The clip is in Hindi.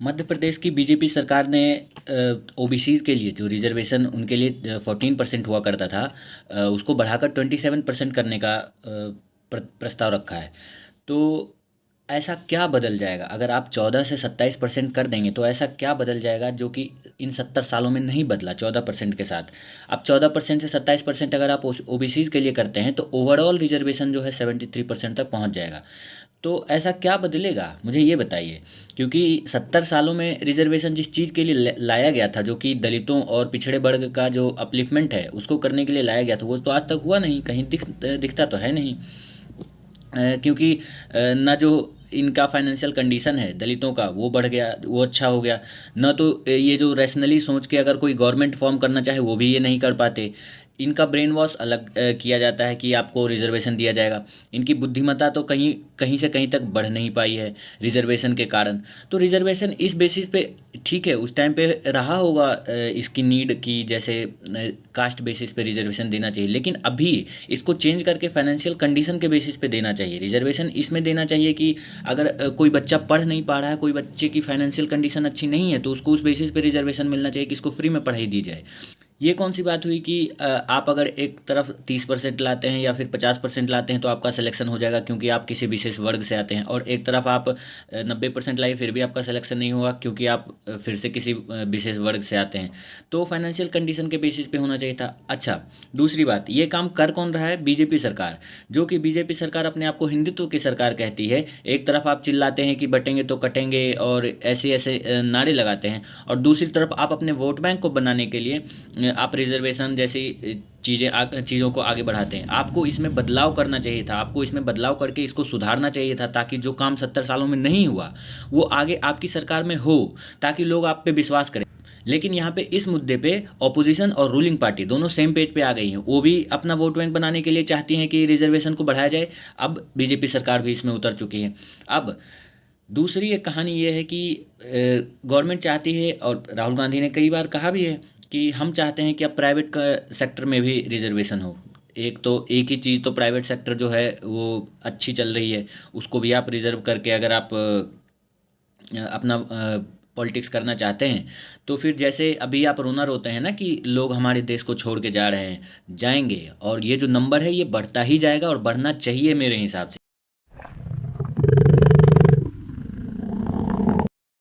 मध्य प्रदेश की बीजेपी सरकार ने ओबीसीज़ के लिए जो रिजर्वेशन उनके लिए 14% हुआ करता था, उसको बढ़ाकर 27% करने का प्रस्ताव रखा है। तो ऐसा क्या बदल जाएगा अगर आप 14 से 27% कर देंगे? तो ऐसा क्या बदल जाएगा जो कि इन 70 सालों में नहीं बदला 14% के साथ? अब 14% से 27% अगर आप ओबीसीज़ के लिए करते हैं तो ओवरऑल रिजर्वेशन जो है 73% तक पहुंच जाएगा। तो ऐसा क्या बदलेगा, मुझे ये बताइए। क्योंकि 70 सालों में रिजर्वेशन जिस चीज़ के लिए लाया गया था, जो कि दलितों और पिछड़े वर्ग का जो अपलिफ्टमेंट है उसको करने के लिए लाया गया था, वो तो आज तक हुआ नहीं, कहीं दिखता तो है नहीं। क्योंकि ना जो इनका फाइनेंशियल कंडीशन है दलितों का वो बढ़ गया, वो अच्छा हो गया। न तो ये जो रैशनली सोच के अगर कोई गवर्नमेंट फॉर्म करना चाहे वो भी ये नहीं कर पाते। इनका ब्रेन वॉश अलग किया जाता है कि आपको रिजर्वेशन दिया जाएगा। इनकी बुद्धिमत्ता तो कहीं कहीं से कहीं तक बढ़ नहीं पाई है रिजर्वेशन के कारण। तो रिजर्वेशन इस बेसिस पे ठीक है, उस टाइम पे रहा होगा इसकी नीड की, जैसे कास्ट बेसिस पे रिजर्वेशन देना चाहिए, लेकिन अभी इसको चेंज करके फाइनेंशियल कंडीशन के बेसिस पे देना चाहिए। रिजर्वेशन इसमें देना चाहिए कि अगर कोई बच्चा पढ़ नहीं पा रहा है, कोई बच्चे की फाइनेंशियल कंडीशन अच्छी नहीं है, तो उसको उस बेसिस पे रिजर्वेशन मिलना चाहिए कि इसको फ्री में पढ़ाई दी जाए। ये कौन सी बात हुई कि आप अगर एक तरफ 30% लाते हैं या फिर 50% लाते हैं तो आपका सिलेक्शन हो जाएगा क्योंकि आप किसी विशेष वर्ग से आते हैं, और एक तरफ आप 90% लाइए फिर भी आपका सिलेक्शन नहीं हुआ क्योंकि आप फिर से किसी विशेष वर्ग से आते हैं। तो फाइनेंशियल कंडीशन के बेसिस पे होना चाहिए था। अच्छा, दूसरी बात, ये काम कर कौन रहा है? बीजेपी सरकार। जो कि बीजेपी सरकार अपने आप को हिंदुत्व की सरकार कहती है। एक तरफ आप चिल्लाते हैं कि बटेंगे तो कटेंगे और ऐसे ऐसे नारे लगाते हैं, और दूसरी तरफ आप अपने वोट बैंक को बनाने के लिए आप रिजर्वेशन जैसी चीज़ों को आगे बढ़ाते हैं। आपको इसमें बदलाव करना चाहिए था, आपको इसमें बदलाव करके इसको सुधारना चाहिए था, ताकि जो काम 70 सालों में नहीं हुआ वो आगे आपकी सरकार में हो, ताकि लोग आप पे विश्वास करें। लेकिन यहाँ पे इस मुद्दे पे ऑपोजिशन और रूलिंग पार्टी दोनों सेम पेज पे आ गई हैं। वो भी अपना वोट बैंक बनाने के लिए चाहती हैं कि रिजर्वेशन को बढ़ाया जाए। अब बीजेपी सरकार भी इसमें उतर चुकी है। अब दूसरी एक कहानी ये है कि गवर्नमेंट चाहती है, और राहुल गांधी ने कई बार कहा भी है कि हम चाहते हैं कि अब प्राइवेट का सेक्टर में भी रिजर्वेशन हो। एक ही चीज़ तो प्राइवेट सेक्टर जो है वो अच्छी चल रही है, उसको भी आप रिजर्व करके अगर आप अपना पॉलिटिक्स करना चाहते हैं, तो फिर जैसे अभी आप रोना रोते हैं ना कि लोग हमारे देश को छोड़ के जा रहे हैं, जाएंगे, और ये जो नंबर है ये बढ़ता ही जाएगा और बढ़ना चाहिए मेरे हिसाब